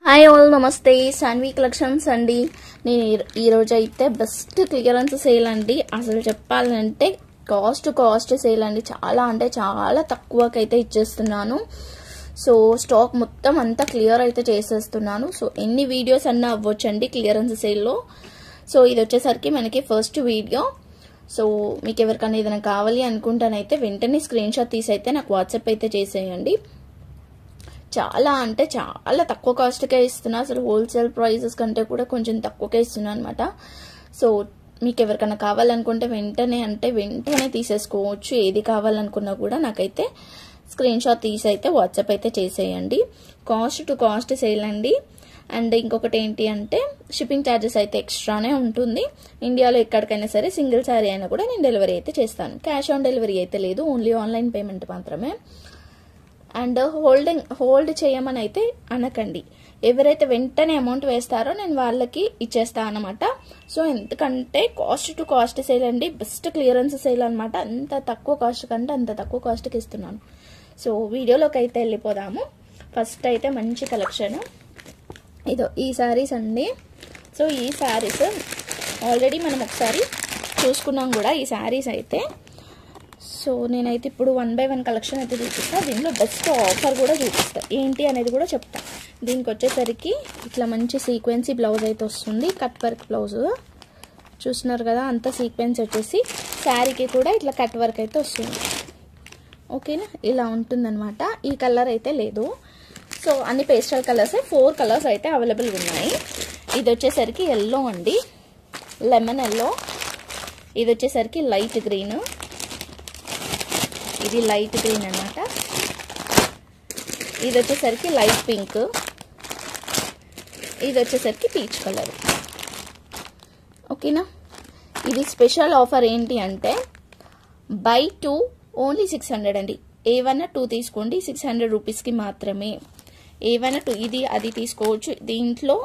Hi all, నమస్తే. Saanvi collections అండి. నేను ఈరోజు అయితే బెస్ట్ క్లియరెన్స్ సేల్ అండి. అసలు చెప్పాలంటే కాస్ట్ సేల్ అండి. చాలా అంటే చాలా తక్కువకైతే ఇచ్చేస్తున్నాను. సో స్టాక్ మొత్తం అంతా క్లియర్ అయితే చేసేస్తున్నాను. సో ఎన్ని వీడియోస్ అన్నా అవ్వచ్చండి క్లియరెన్స్ సేల్లో. సో ఇది వచ్చేసరికి మనకి ఫస్ట్ వీడియో. సో మీకు ఎవరికైనా ఏదైనా కావాలి అనుకుంటానైతే వెంటనే స్క్రీన్ షాట్ తీసి అయితే నాకు వాట్సాప్ అయితే చేసేయండి. చాలా అంటే చాలా తక్కువ కాస్ట్కే ఇస్తున్నా. అసలు హోల్సేల్ ప్రైజెస్ కంటే కూడా కొంచెం తక్కువకే ఇస్తున్నా అనమాట. సో మీకు ఎవరికైనా కావాలనుకుంటే వెంటనే తీసేసుకోవచ్చు. ఏది కావాలనుకున్నా కూడా నాకైతే స్క్రీన్ షాట్ తీసి అయితే వాట్సాప్ అయితే చేసేయండి. కాస్ట్ టు కాస్ట్ సేల్ అండి. అండ్ ఇంకొకటి ఏంటి అంటే షిప్పింగ్ ఛార్జెస్ అయితే ఎక్స్ట్రానే ఉంటుంది. ఇండియాలో ఎక్కడికైనా సరే సింగిల్ శారీ అయినా కూడా నేను డెలివరీ అయితే చేస్తాను. క్యాష్ ఆన్ డెలివరీ అయితే లేదు, ఓన్లీ ఆన్లైన్ పేమెంట్ మాత్రమే. అండ్ హోల్డ్ చేయమని అయితే అనకండి. ఎవరైతే వెంటనే అమౌంట్ వేస్తారో నేను వాళ్ళకి ఇచ్చేస్తాను అనమాట. సో ఎందుకంటే కాస్ట్ టు కాస్ట్ సేల్ అండి, బెస్ట్ క్లియరెన్స్ సేల్ అనమాట. అంత తక్కువ కాస్ట్ కంటే అంత తక్కువ కాస్ట్కి ఇస్తున్నాను. సో వీడియోలోకి అయితే వెళ్ళిపోదాము. ఫస్ట్ అయితే మంచి కలెక్షన్ ఇదో ఈ శారీస్ అండి. సో ఈ శారీస్ ఆల్రెడీ మనం ఒకసారి చూసుకున్నాం కూడా ఈ శారీస్ అయితే. సో నేనైతే ఇప్పుడు 1 by 1 కలెక్షన్ అయితే చూపిస్తాను. దీనిలో బెస్ట్ ఆఫర్ కూడా చూపిస్తాను, ఏంటి అనేది కూడా చెప్తాను. దీనికి వచ్చేసరికి ఇట్లా మంచి సీక్వెన్సీ బ్లౌజ్ అయితే వస్తుంది. కట్ వర్క్ బ్లౌజ్ చూస్తున్నారు కదా, అంత సీక్వెన్స్ వచ్చేసి శారీకి కూడా ఇట్లా కట్ వర్క్ అయితే వస్తుంది. ఓకేనా, ఇలా ఉంటుందన్నమాట. ఈ కలర్ అయితే లేదు. సో అన్ని పేస్టల్ కలర్స్ 4 కలర్స్ అయితే అవైలబుల్గా ఉన్నాయి. ఇది వచ్చేసరికి ఎల్లో అండి, లెమన్ ఎల్లో. ఇది వచ్చేసరికి లైట్ గ్రీన్, ఇది లైట్ గ్రీన్ అన్నమాట. ఇది వచ్చేసరికి లైట్ పింక్, ఇది వచ్చేసరికి పీచ్ కలర్. ఓకేనా, ఇది స్పెషల్ ఆఫర్ ఏంటి అంటే బై 2 ఓన్లీ 600 అండి. ఏవైనా 2 తీసుకోండి, 600 రూపీస్కి మాత్రమే. ఏవైనా 2 ఇది అది తీసుకోవచ్చు. దీంట్లో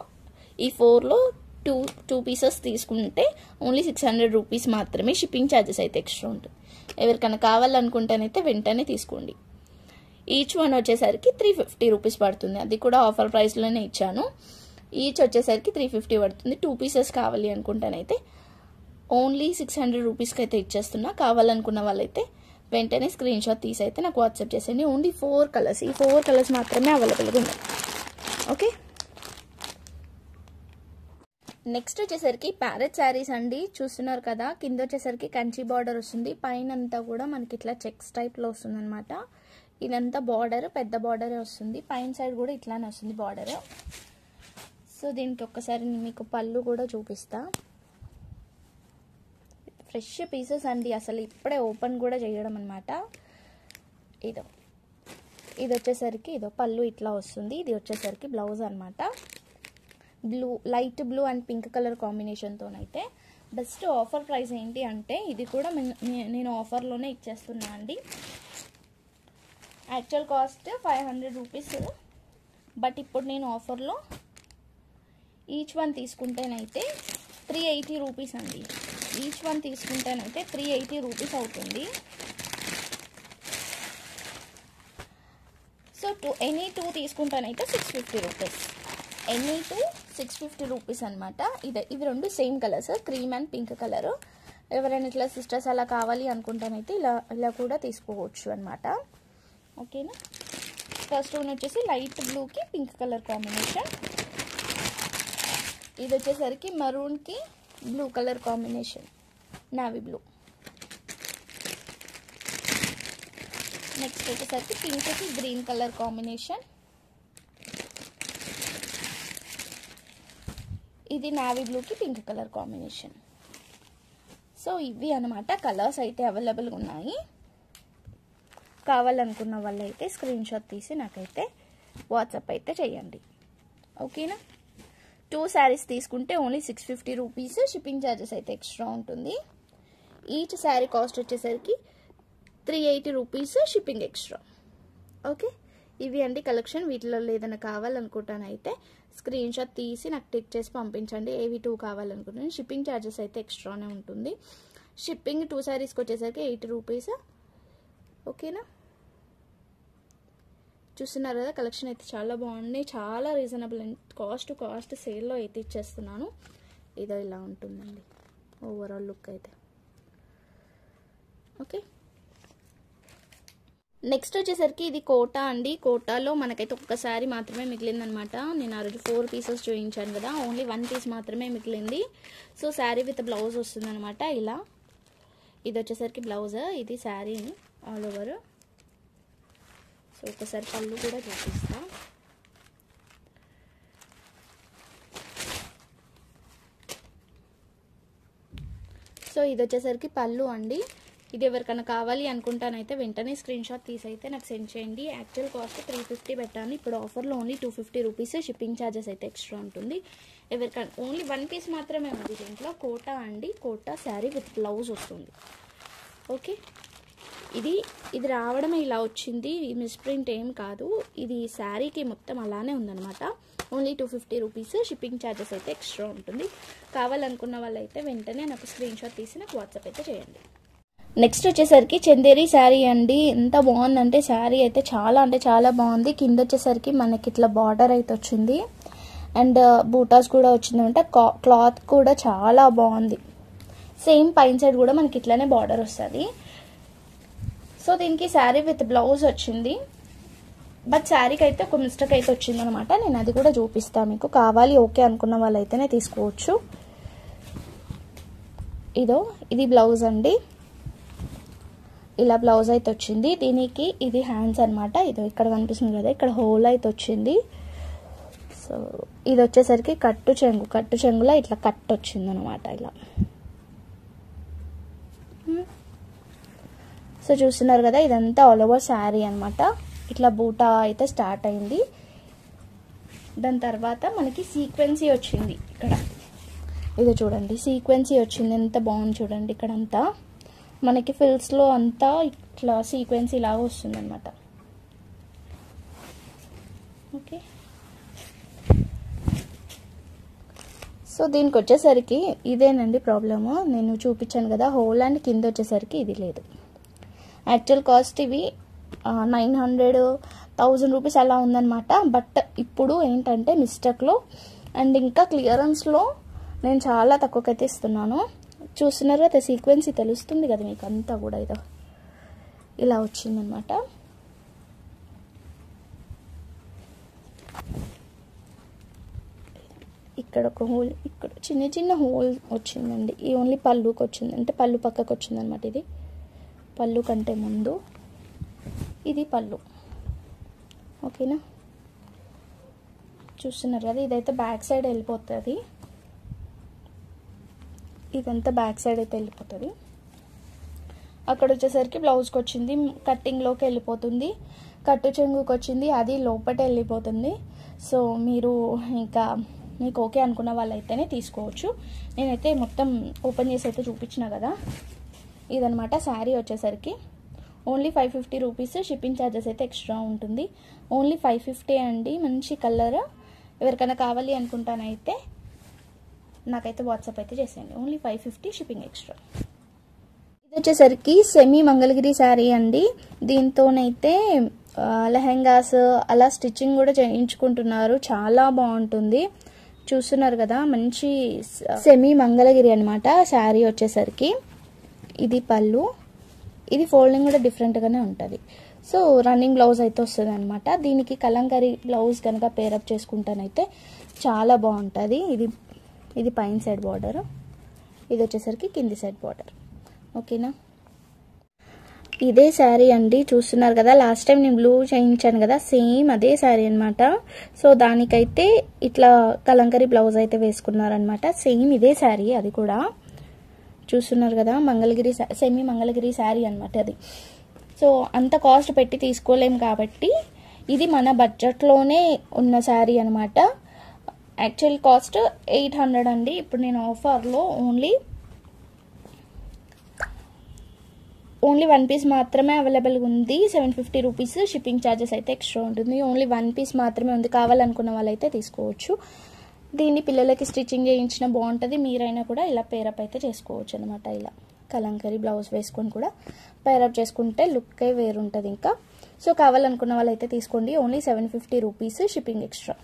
ఈ 4లో 2 పీసెస్ తీసుకుంటే ఓన్లీ 600 రూపీస్ మాత్రమే. షిప్పింగ్ ఛార్జెస్ అయితే ఎక్స్ట్రా ఉంటుంది. ఎవరికైనా కావాలనుకుంటేనైతే వెంటనే తీసుకోండి. ఈచ్ వన్ వచ్చేసరికి 350 రూపీస్ పడుతుంది. అది కూడా ఆఫర్ ప్రైస్లోనే ఇచ్చాను. ఈచ్ వచ్చేసరికి 350 పడుతుంది. 2 పీసెస్ కావాలి అనుకుంటేనైతే ఓన్లీ 600 రూపీస్కి అయితే ఇచ్చేస్తున్నా. కావాలనుకున్న వాళ్ళైతే వెంటనే స్క్రీన్ షాట్ తీసి అయితే నాకు వాట్సాప్ చేసేయండి. ఓన్లీ 4 కలర్స్, ఈ 4 కలర్స్ మాత్రమే అవైలబుల్గా ఉన్నాయి. ఓకే, నెక్స్ట్ వచ్చేసరికి ప్యారెట్ శారీస్ అండి. చూస్తున్నారు కదా, కింద వచ్చేసరికి కంచి బార్డర్ వస్తుంది, పైన అంతా కూడా మనకి ఇట్లా చెక్స్ టైప్లో వస్తుంది అనమాట. ఇదంతా బార్డర్ పెద్ద బార్డరే వస్తుంది, పైన సైడ్ కూడా ఇట్లానే వస్తుంది బార్డర్. సో దీనికి ఒక్కసారి మీకు పళ్ళు కూడా చూపిస్తా. ఫ్రెష్ పీసెస్ అండి, అసలు ఇప్పుడే ఓపెన్ కూడా చేయడం అనమాట. ఇది వచ్చేసరికి పళ్ళు ఇట్లా వస్తుంది. ఇది వచ్చేసరికి బ్లౌజ్ అనమాట. Blue, light blue and pink colour కాంబినేషన్తోనైతే బెస్ట్ ఆఫర్ ప్రైస్ ఏంటి అంటే ఇది కూడా నేను ఆఫర్లోనే ఇచ్చేస్తున్నా అండి. యాక్చువల్ కాస్ట్ 500 రూపీస్, బట్ ఇప్పుడు నేను ఆఫర్లో ఈచ్ వన్ తీసుకుంటేనైతే 380 రూపీస్ అండి. ఈచ్ వన్ తీసుకుంటేనైతే 380 రూపీస్ అవుతుంది. So any 2 తీసుకుంటానైతే 650 rupees. Any 2 650 rupees అనమాట. ఇవి రెండు same colours, cream and pink colour. ఎవరైనా ఇట్లా సిస్టర్స్ అలా కావాలి అనుకుంటానైతే ఇలా కూడా తీసుకోవచ్చు అనమాట. ఓకేనా, ఫస్ట్ వన్ వచ్చేసి లైట్ బ్లూకి పింక్ కలర్ కాంబినేషన్. ఇది వచ్చేసరికి మరూన్కి blue colour combination, navy blue. Next వచ్చేసరికి పింక్కి గ్రీన్ కలర్ కాంబినేషన్. ఇది నావీ బ్లూకి పింక్ కలర్ కాంబినేషన్. సో ఇవి అనమాట కలర్స్ అయితే అవైలబుల్గా ఉన్నాయి. కావాలనుకున్న వాళ్ళైతే స్క్రీన్ షాట్ తీసి నాకైతే వాట్సాప్ అయితే చేయండి. ఓకేనా, 2 శారీస్ తీసుకుంటే ఓన్లీ 650 రూపీస్. షిప్పింగ్ ఛార్జెస్ అయితే ఎక్స్ట్రా ఉంటుంది. ఈచ్ శారీ కాస్ట్ వచ్చేసరికి 380 రూపీస్, షిప్పింగ్ ఎక్స్ట్రా. ఓకే, ఇవి అండి కలెక్షన్. వీటిలో ఏదైనా కావాలనుకుంటానైతే స్క్రీన్ షాట్ తీసి నాకు టిక్ చేసి పంపించండి. ఏవి 2 కావాలనుకుంటున్నాను. షిప్పింగ్ ఛార్జెస్ అయితే ఎక్స్ట్రానే ఉంటుంది. షిప్పింగ్ 2 శారీస్కి వచ్చేసరికి 80 రూపీస్. ఓకేనా, చూస్తున్నారు కదా, కలెక్షన్ అయితే చాలా బాగుంది, చాలా రీజనబుల్ అండ్ కాస్ట్ సేల్లో అయితే ఇచ్చేస్తున్నాను. ఇదో ఇలా ఉంటుందండి ఓవరాల్ లుక్ అయితే. ఓకే, నెక్స్ట్ వచ్చేసరికి ఇది కోటా అండి. కోటాలో మనకైతే ఒక్కసారి మాత్రమే మిగిలిందనమాట. నేను ఆ రోజు 4 పీసెస్ చూపించాను కదా, ఓన్లీ 1 పీస్ మాత్రమే మిగిలింది. సో శారీ విత్ బ్లౌజ్ వస్తుంది అనమాట ఇలా. ఇది వచ్చేసరికి బ్లౌజ్, ఇది శారీ ఆల్ ఓవర్. సో ఒకసారి పళ్ళు కూడా చూపిస్తా. సో ఇది వచ్చేసరికి పళ్ళు అండి. ఇది ఎవరికైనా కావాలి అనుకుంటానైతే వెంటనే స్క్రీన్ షాట్ తీసి అయితే నాకు సెండ్ చేయండి. యాక్చువల్ కాస్ట్ 350 పెట్టాను, ఇప్పుడు ఆఫర్లో ఓన్లీ 250 రూపీస్. షిప్పింగ్ ఛార్జెస్ అయితే ఎక్స్ట్రా ఉంటుంది. ఎవరికైనా ఓన్లీ 1 పీస్ మాత్రమే ఉంది దీంట్లో. కోటా అండి, కోటా శారీ విత్ బ్లౌజ్ వస్తుంది. ఓకే, ఇది రావడమే ఇలా వచ్చింది, మిస్ప్రింట్ ఏం కాదు. ఇది శారీకి మొత్తం అలానే ఉందన్నమాట. Only 250 rupees. షిప్పింగ్ ఛార్జెస్ అయితే ఎక్స్ట్రా ఉంటుంది. కావాలనుకున్న వాళ్ళైతే వెంటనే నాకు స్క్రీన్ షాట్ తీసి నాకు వాట్సాప్ అయితే చేయండి. నెక్స్ట్ వచ్చేసరికి చందేరి శారీ అండి. ఎంత బాగుందంటే శారీ అయితే చాలా అంటే చాలా బాగుంది. కింద వచ్చేసరికి మనకి ఇట్లా బార్డర్ అయితే వచ్చింది అండ్ బూటాస్ కూడా వచ్చిందంటే క్లాత్ కూడా చాలా బాగుంది. సేమ్ పైన సైడ్ కూడా మనకి ఇట్లానే బార్డర్ వస్తుంది. సో దీనికి శారీ విత్ బ్లౌజ్ వచ్చింది, బట్ శారీకి అయితే ఒక మిస్టేక్ అయితే వచ్చింది అనమాట. నేను అది కూడా చూపిస్తాను మీకు. కావాలి ఓకే అనుకున్న వాళ్ళైతేనే తీసుకోవచ్చు. ఇది బ్లౌజ్ అండి, ఇలా బ్లౌజ్ అయితే వచ్చింది. దీనికి ఇది హ్యాండ్స్ అనమాట. ఇక్కడ కనిపిస్తుంది కదా, ఇక్కడ హోల్ అయితే వచ్చింది. సో ఇది వచ్చేసరికి కట్టు చెంగులో ఇట్లా కట్ వచ్చింది అనమాట ఇలా. సో చూస్తున్నారు కదా, ఇదంతా ఆల్ ఓవర్ శారీ అనమాట. ఇట్లా బూటా అయితే స్టార్ట్ అయింది. దాని తర్వాత మనకి సీక్వెన్సీ వచ్చింది ఇక్కడ. ఇది చూడండి, సీక్వెన్సీ వచ్చింది, ఎంత బాగుంది చూడండి. ఇక్కడ అంతా మనకి ఫిల్స్లో అంతా ఇట్లా సీక్వెన్సీ లాగా వస్తుంది అనమాట. ఓకే, సో దీనికి వచ్చేసరికి ఇదేనండి ప్రాబ్లము. నేను చూపించాను కదా, హోల్ అండ్ కింద వచ్చేసరికి ఇది లేదు. యాక్చువల్ కాస్ట్ ఇవి 900-1000 రూపీస్ అలా ఉందన్నమాట. బట్ ఇప్పుడు ఏంటంటే మిస్టేక్లో అండ్ ఇంకా క్లియరెన్స్లో నేను చాలా తక్కువకైతే ఇస్తున్నాను. చూస్తున్నారు కదా, సీక్వెన్సీ తెలుస్తుంది కదా మీకు అంతా కూడా. ఇలా వచ్చిందనమాట. ఇక్కడ ఒక హోల్, ఇక్కడ చిన్న హోల్ వచ్చిందండి. ఈ ఓన్లీ పళ్ళుకి వచ్చింది, అంటే పళ్ళు పక్కకు వచ్చిందనమాట. ఇది పళ్ళు కంటే ముందు, ఇది పళ్ళు. ఓకేనా, చూస్తున్నారు కదా, ఇదైతే బ్యాక్ సైడ్ వెళ్ళిపోతుంది. ఇదంతా బ్యాక్ సైడ్ అయితే వెళ్ళిపోతుంది. అక్కడ వచ్చేసరికి బ్లౌజ్కి వచ్చింది, కట్టింగ్లోకి వెళ్ళిపోతుంది. కట్టు చెంగుకి వచ్చింది, అది లోపట వెళ్ళిపోతుంది. సో మీరు ఇంకా మీకు ఓకే అనుకున్న వాళ్ళైతేనే తీసుకోవచ్చు. నేనైతే మొత్తం ఓపెన్ చేసి అయితే చూపించిన కదా. ఇదనమాట శారీ వచ్చేసరికి ఓన్లీ 550 రూపీస్. షిప్పింగ్ ఛార్జెస్ అయితే ఎక్స్ట్రా ఉంటుంది. ఓన్లీ 550 అండి. మంచి కలర్. ఎవరికైనా కావాలి అనుకుంటానైతే నాకైతే వాట్సాప్ అయితే చేసేయండి. Only 550, shipping extra. ఇది వచ్చేసరికి సెమీ మంగళగిరి శారీ అండి. దీంతోనైతే లెహెంగాస్ అలా స్టిచ్చింగ్ కూడా చేయించుకుంటున్నారు, చాలా బాగుంటుంది. చూస్తున్నారు కదా, మంచి సెమీ మంగళగిరి అనమాట శారీ వచ్చేసరికి. ఇది పళ్ళు, ఇది ఫోల్డింగ్ కూడా డిఫరెంట్గానే ఉంటుంది. సో రన్నింగ్ బ్లౌజ్ అయితే వస్తుంది అనమాట. దీనికి కలంకారీ బ్లౌజ్ కనుక పేరప్ చేసుకుంటానైతే చాలా బాగుంటుంది. ఇది పైన సైడ్ బార్డర్, ఇది వచ్చేసరికి కింది సైడ్ బార్డర్. ఓకేనా, ఇదే శారీ అండి. చూస్తున్నారు కదా, లాస్ట్ టైం నేను బ్లూ చేయించాను కదా, సేమ్ అదే శారీ అనమాట. సో దానికైతే ఇట్లా కలంకారీ బ్లౌజ్ అయితే వేసుకున్నారనమాట. సేమ్ ఇదే శారీ, అది కూడా చూస్తున్నారు కదా, మంగళగిరి సెమీ మంగళగిరి శారీ అనమాట అది. సో అంత కాస్ట్ పెట్టి తీసుకోలేం కాబట్టి ఇది మన బడ్జెట్లోనే ఉన్న శారీ అనమాట. యాక్చువల్ కాస్ట్ 800 అండి. ఇప్పుడు నేను ఆఫర్లో ఓన్లీ 1 పీస్ మాత్రమే అవైలబుల్గా ఉంది. 750 రూపీస్. షిప్పింగ్ ఛార్జెస్ అయితే ఎక్స్ట్రా ఉంటుంది. ఓన్లీ 1 పీస్ మాత్రమే ఉంది. కావాలనుకున్న వాళ్ళైతే తీసుకోవచ్చు. దీన్ని పిల్లలకి స్టిచ్చింగ్ చేయించిన బాగుంటుంది. మీరైనా కూడా ఇలా పేరప్ అయితే చేసుకోవచ్చు అనమాట. ఇలా కలంకారీ బ్లౌజ్ వేసుకొని కూడా పేరప్ చేసుకుంటే లుక్కే వేరుంటుంది. ఇంకా సో కావాలనుకున్న వాళ్ళైతే తీసుకోండి. Only 750 rupees, shipping extra.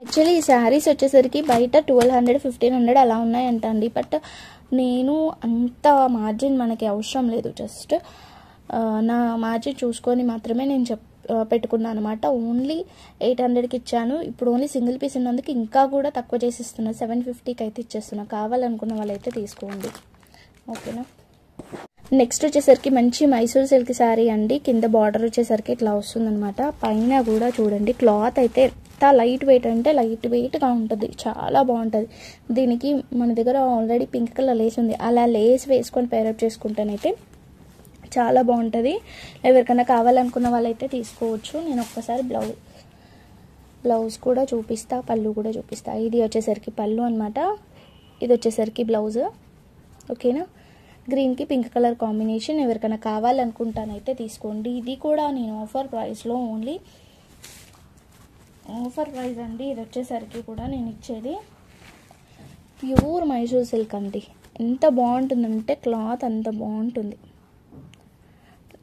Actually ఈ శారీస్ వచ్చేసరికి బయట 1200, 1500 అలా ఉన్నాయంట అండి. బట్ నేను అంత మార్జిన్ మనకి అవసరం లేదు, జస్ట్ నా మార్జిన్ చూసుకొని మాత్రమే నేను పెట్టుకున్నాను అనమాట. ఓన్లీ 800కి ఇచ్చాను. ఇప్పుడు ఓన్లీ సింగిల్ పీస్ ఉన్నందుకు ఇంకా కూడా తక్కువ చేసి ఇస్తున్నా, 750కి అయితే ఇచ్చేస్తున్నా. కావాలనుకున్న వాళ్ళైతే తీసుకోండి, ఓకేనా. నెక్స్ట్ వచ్చేసరికి మంచి మైసూర్ సిల్క్ శారీ అండి. కింద బార్డర్ వచ్చేసరికి ఇట్లా వస్తుందన్నమాట. పైన కూడా చూడండి, క్లాత్ అయితే ఎంత లైట్ వెయిట్ అంటే లైట్ వెయిట్గా ఉంటుంది, చాలా బాగుంటుంది. దీనికి మన దగ్గర ఆల్రెడీ పింక్ కలర్ లేస్ ఉంది, అలా లేస్ వేసుకొని పేరప్ చేసుకుంటేనైతే చాలా బాగుంటుంది. ఎవరికైనా కావాలనుకున్న వాళ్ళైతే తీసుకోవచ్చు. నేను ఒక్కసారి బ్లౌజ్ కూడా చూపిస్తా, పళ్ళు కూడా చూపిస్తా. ఇది వచ్చేసరికి పళ్ళు అనమాట, ఇది వచ్చేసరికి బ్లౌజ్, ఓకేనా. గ్రీన్కి పింక్ కలర్ కాంబినేషన్. ఎవరికైనా కావాలనుకుంటానైతే తీసుకోండి. ఇది కూడా నేను ఆఫర్ ప్రైస్లో, ఓన్లీ ఆఫర్ ప్రైస్ అండి. ఇది వచ్చేసరికి కూడా నేను ఇచ్చేది ప్యూర్ మైసూర్ సిల్క్ అండి. ఎంత బాగుంటుందంటే క్లాత్ అంత బాగుంటుంది.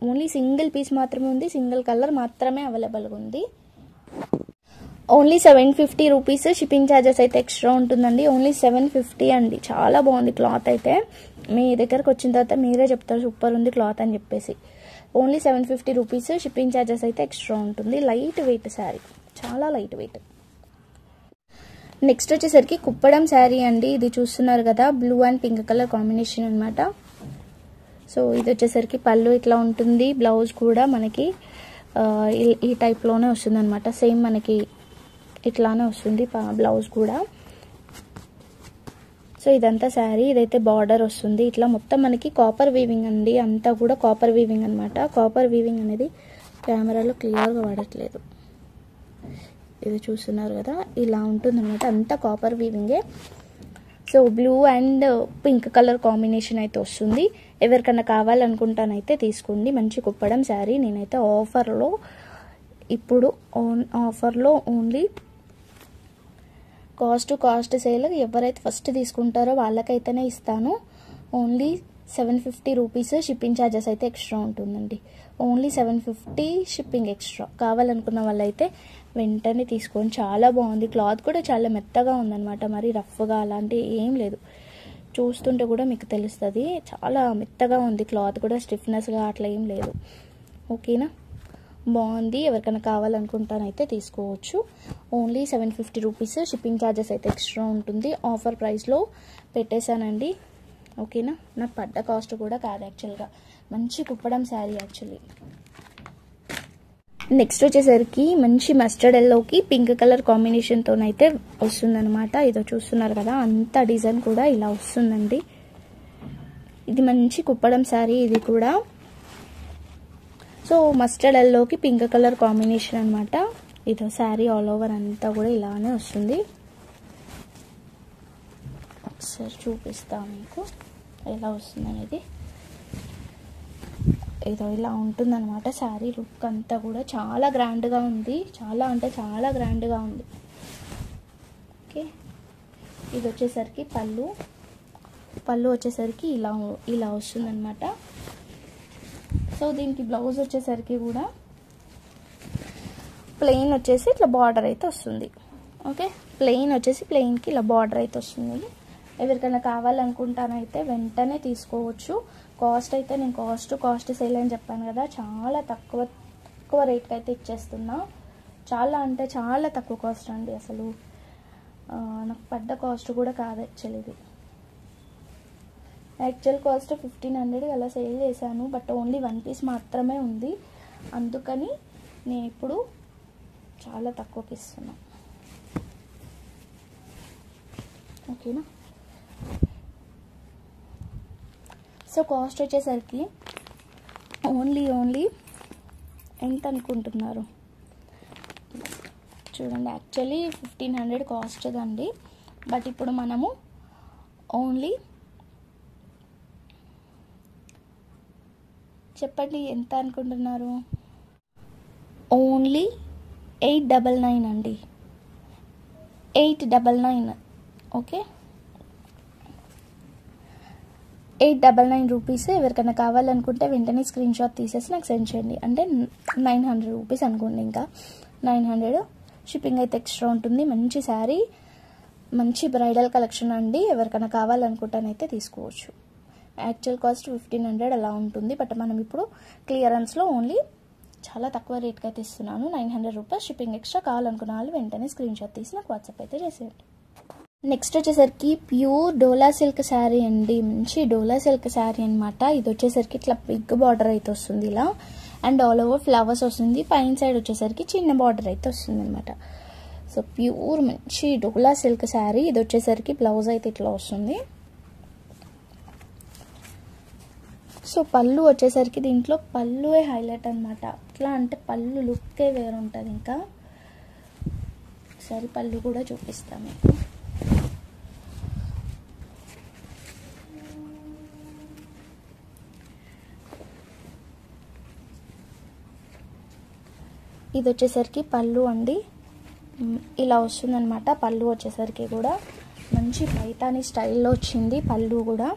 ఓన్లీ సింగిల్ పీస్ మాత్రమే ఉంది, సింగిల్ కలర్ మాత్రమే అవైలబుల్గా ఉంది. ఓన్లీ 750 రూపీస్, షిప్పింగ్ ఛార్జెస్ అయితే ఎక్స్ట్రా ఉంటుందండి. ఓన్లీ 750 అండి. చాలా బాగుంది క్లాత్ అయితే. మీ దగ్గరకు వచ్చిన తర్వాత మీరే చెప్తారు సూపర్ ఉంది క్లాత్ అని చెప్పేసి. ఓన్లీ 750 రూపీస్, షిప్పింగ్ ఛార్జెస్ అయితే ఎక్స్ట్రా ఉంటుంది. లైట్ వెయిట్ శారీ, చాలా లైట్ వెయిట్. నెక్స్ట్ వచ్చేసరికి కుప్పడం శారీ అండి. ఇది చూస్తున్నారు కదా, blue and pink colour combination అనమాట. సో ఇది వచ్చేసరికి పళ్ళు ఇట్లా ఉంటుంది, బ్లౌజ్ కూడా మనకి ఈ టైప్లోనే వస్తుంది అనమాట. సేమ్ మనకి ఇట్లానే వస్తుంది బ్లౌజ్ కూడా. సో ఇదంతా శారీ, ఇదైతే బార్డర్ వస్తుంది ఇట్లా. మొత్తం మనకి కాపర్ వీవింగ్ అండి, అంతా కూడా కాపర్ వీవింగ్ అనమాట. కాపర్ వీవింగ్ అనేది కెమెరాలో క్లియర్గా పడట్లేదు, ఇది చూస్తున్నారు కదా, ఇలా ఉంటుంది అనమాట. అంతా కాపర్ వీవింగే. So blue and pink colour combination అయితే వస్తుంది. ఎవరికన్నా కావాలనుకుంటానైతే తీసుకోండి. మంచి కుప్పడం శారీ. నేనైతే ఆఫర్లో, ఇప్పుడు ఆఫర్లో ఓన్లీ కాస్ట్ సేల్ ఎవరైతే ఫస్ట్ తీసుకుంటారో వాళ్ళకైతేనే ఇస్తాను. ఓన్లీ 750 రూపీస్, షిప్పింగ్ ఛార్జెస్ అయితే ఎక్స్ట్రా ఉంటుందండి. Only 750 shipping extra. కావాలనుకున్న వాళ్ళైతే వెంటనే తీసుకొని. చాలా బాగుంది, క్లాత్ కూడా చాలా మెత్తగా ఉందన్నమాట. మరి రఫ్గా అలాంటివి ఏం లేదు, చూస్తుంటే కూడా మీకు తెలుస్తుంది. చాలా మెత్తగా ఉంది క్లాత్ కూడా, స్టిఫ్నెస్గా అట్లా ఏం లేదు, ఓకేనా. బాగుంది. ఎవరికైనా కావాలనుకుంటానైతే తీసుకోవచ్చు. ఓన్లీ 750 రూపీస్, షిప్పింగ్ ఛార్జెస్ అయితే ఎక్స్ట్రా ఉంటుంది. ఆఫర్ ప్రైస్లో పెట్టేశానండి, ఓకేనా. నాకు పడ్డ కాస్ట్ కూడా కాదు యాక్చువల్గా. మంచి కుప్పడం శారీ యాక్చువల్లీ. నెక్స్ట్ వచ్చేసరికి మంచి మస్టర్డ్ ఎల్లోకి పింక్ కలర్ కాంబినేషన్తోనైతే వస్తుందన్నమాట. ఇదో చూస్తున్నారు కదా, అంత డిజైన్ కూడా ఇలా వస్తుందండి. ఇది మంచి కుప్పడం శారీ ఇది కూడా. సో మస్టర్డ్ ఎల్లోకి పింక్ కలర్ కాంబినేషన్ అనమాట. ఇదో శారీ ఆల్ ఓవర్ అంతా కూడా ఇలానే వస్తుంది. ఒకసారి చూపిస్తాను మీకు ఎలా వస్తుంది అనేది. ఏదో ఇలా ఉంటుందన్నమాట శారీ లుక్ అంతా కూడా. చాలా గ్రాండ్గా ఉంది, చాలా అంటే చాలా గ్రాండ్గా ఉంది, ఓకే. ఇది వచ్చేసరికి పళ్ళు వచ్చేసరికి ఇలా వస్తుందన్నమాట. సో దీనికి బ్లౌజ్ వచ్చేసరికి కూడా ప్లెయిన్ వచ్చేసి ఇట్లా బార్డర్ అయితే వస్తుంది, ఓకే. ప్లెయిన్ వచ్చేసి ప్లెయిన్కి ఇలా బార్డర్ అయితే వస్తుంది. ఎవరికైనా కావాలనుకుంటానైతే వెంటనే తీసుకోవచ్చు. కాస్ట్ అయితే నేను కాస్ట్ సేల్ అని చెప్పాను కదా, చాలా తక్కువ రేట్కి అయితే ఇచ్చేస్తున్నా. చాలా అంటే చాలా తక్కువ కాస్ట్ అండి. అసలు నాకు పడ్డ కాస్ట్ కూడా కాదు యాక్చువల్. ఇది యాక్చువల్ కాస్ట్ 1500 అలా సేల్ చేశాను. బట్ ఓన్లీ 1 పీస్ మాత్రమే ఉంది, అందుకని నేను ఇప్పుడు చాలా తక్కువకి ఇస్తున్నా, ఓకేనా. సో కాస్ట్ వచ్చేసరికి ఓన్లీ ఎంత అనుకుంటున్నారు చూడండి. యాక్చువల్లీ 1500 కాస్ట్ అండి. బట్ ఇప్పుడు మనము ఓన్లీ చెప్పండి ఎంత అనుకుంటున్నారు. ఓన్లీ 899 అండి, 899, ఓకే. 899 రూపీస్. ఎవరికైనా కావాలనుకుంటే వెంటనే స్క్రీన్ షాట్ తీసేసి నాకు సెండ్ చేయండి. అంటే 900 రూపీస్ అనుకోండి, ఇంకా 900. షిప్పింగ్ అయితే ఎక్స్ట్రా ఉంటుంది. మంచి శారీ, మంచి బ్రైడల్ కలెక్షన్ అండి. ఎవరికైనా కావాలనుకుంటానైతే తీసుకోవచ్చు. యాక్చువల్ కాస్ట్ 1500 అలా ఉంటుంది. బట్ మనం ఇప్పుడు క్లియరెన్స్లో ఓన్లీ చాలా తక్కువ రేట్కి అయితే ఇస్తున్నాను. 900 రూపీస్. Shipping extra. కావాలనుకున్న వాళ్ళు వెంటనే స్క్రీన్ షాట్ తీసి నాకు వాట్సాప్ అయితే చేసేయండి. నెక్స్ట్ వచ్చేసరికి ప్యూర్ డోలా సిల్క్ శారీ అండి. మంచి డోలా సిల్క్ శారీ అనమాట. ఇది వచ్చేసరికి ఇట్లా బిగ్ బార్డర్ అయితే వస్తుంది ఇలా, అండ్ ఆల్ ఓవర్ ఫ్లవర్స్ వస్తుంది. పైన సైడ్ వచ్చేసరికి చిన్న బార్డర్ అయితే వస్తుంది అనమాట. సో ప్యూర్ మంచి డోలా సిల్క్ శారీ. ఇది వచ్చేసరికి బ్లౌజ్ అయితే ఇట్లా వస్తుంది. సో పళ్ళు వచ్చేసరికి దీంట్లో పళ్ళువే హైలైట్ అనమాట. ఎట్లా అంటే పళ్ళు లుక్కే వేరు ఉంటుంది. ఇంకా ఒకసారి పళ్ళు కూడా చూపిస్తాను మీకు. ఇది వచ్చేసరికి పళ్ళు అండి, ఇలా వస్తుందన్నమాట. పళ్ళు వచ్చేసరికి కూడా మంచి పైతాని స్టైల్లో వచ్చింది. పళ్ళు కూడా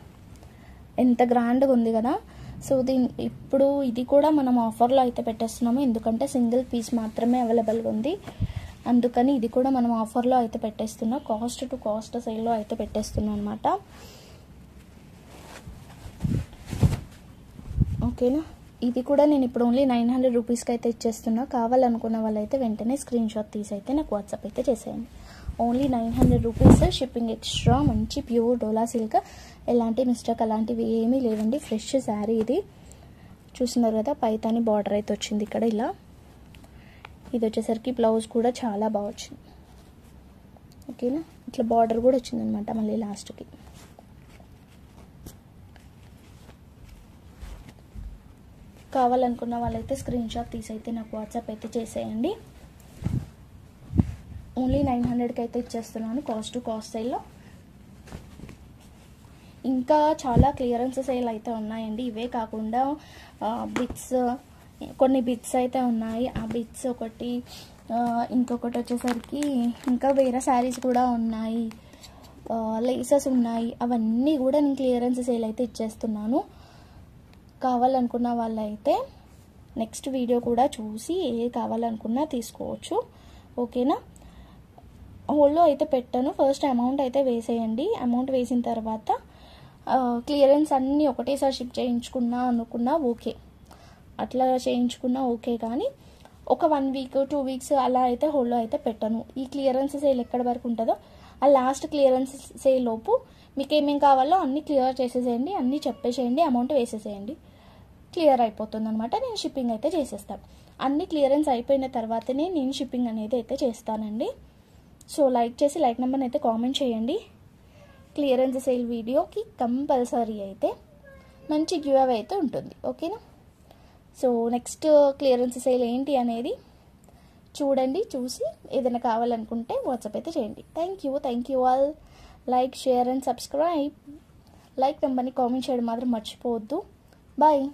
ఎంత గ్రాండ్గా ఉంది కదా. సో ఇప్పుడు ఇది కూడా మనం ఆఫర్లో అయితే పెట్టేస్తున్నాము, ఎందుకంటే సింగిల్ పీస్ మాత్రమే అవైలబుల్గా ఉంది. అందుకని ఇది కూడా మనం ఆఫర్లో అయితే పెట్టేస్తున్నాం. కాస్ట్ టు కాస్ట్ సేల్లో అయితే పెట్టేస్తున్నాం అనమాట. ఓకేనా. ఇది కూడా నేను ఇప్పుడు ఓన్లీ 900 రూపీస్కి అయితే ఇచ్చేస్తున్నా. కావాలనుకున్న వాళ్ళైతే వెంటనే స్క్రీన్ షాట్ తీసి అయితే నాకు వాట్సాప్ అయితే చేసేయండి. Only 900 rupees. Shipping extra. మంచి ప్యూర్ డోలా సిల్క్. ఎలాంటి మిస్టేక్ అలాంటివి ఏమీ లేవండి. ఫ్రెష్ శారీ ఇది. చూస్తున్నారు కదా, పైతాని బార్డర్ అయితే వచ్చింది ఇక్కడ ఇలా. ఇది వచ్చేసరికి బ్లౌజ్ కూడా చాలా బాగా వచ్చింది. ఓకేనా. ఇట్లా బార్డర్ కూడా వచ్చిందనమాట మళ్ళీ లాస్ట్కి. కావాలనుకున్న వాళ్ళైతే స్క్రీన్ షాట్ తీసి అయితే నాకు వాట్సాప్ అయితే చేసేయండి. ఓన్లీ 900కి అయితే ఇచ్చేస్తున్నాను కాస్ట్ టు కాస్ట్ సేల్లో. ఇంకా చాలా క్లియరెన్స్ సేల్ అయితే ఉన్నాయండి. ఇవే కాకుండా బిట్స్, కొన్ని బిట్స్ అయితే ఉన్నాయి. ఆ బిట్స్ ఒకటి, ఇంకొకటి వచ్చేసరికి ఇంకా వేరే శారీస్ కూడా ఉన్నాయి, లేసెస్ ఉన్నాయి. అవన్నీ కూడా నేను క్లియరెన్స్ సేల్ అయితే ఇచ్చేస్తున్నాను. కావాలనుకున్న వాళ్ళైతే నెక్స్ట్ వీడియో కూడా చూసి ఏ కావాలనుకున్నా తీసుకోవచ్చు. ఓకేనా. హోల్డ్లో అయితే పెట్టాను. ఫస్ట్ అమౌంట్ అయితే వేసేయండి. అమౌంట్ వేసిన తర్వాత క్లియరెన్స్ అన్నీ ఒకటేసారి షిప్ చేయించుకున్నా అనుకున్నా ఓకే, అట్లా చేయించుకున్నా ఓకే. కానీ ఒక 1 వీక్ 2 వీక్స్ అలా అయితే హోల్డ్లో అయితే పెట్టాను. ఈ క్లియరెన్స్ సేల్ ఎక్కడి వరకు ఉంటుందో ఆ లాస్ట్ క్లియరెన్స్ సేల్ లోపు మీకు ఏమేమి కావాలో అన్నీ క్లియర్ చేసేసేయండి, అన్నీ చెప్పేసేయండి, అమౌంట్ వేసేసేయండి. క్లియర్ అయిపోతుంది అనమాట. నేను షిప్పింగ్ అయితే చేసేస్తాను. అన్ని క్లియరెన్స్ అయిపోయిన తర్వాతనే నేను షిప్పింగ్ అనేది అయితే చేస్తానండి. సో లైక్ చేసి లైక్ నెంబర్ని అయితే కామెంట్ చేయండి. క్లియరెన్స్ సేల్ వీడియోకి కంపల్సరీ అయితే మంచి గివ్ అవే అయితే ఉంటుంది. ఓకేనా. సో నెక్స్ట్ క్లియరెన్స్ సేల్ ఏంటి అనేది చూడండి. చూసి ఏదైనా కావాలనుకుంటే వాట్సాప్ అయితే చేయండి. Thank you all. Like, share and subscribe. Like నెంబర్ని కామెంట్ చేయడం మాత్రం మర్చిపోవద్దు. బాయ్.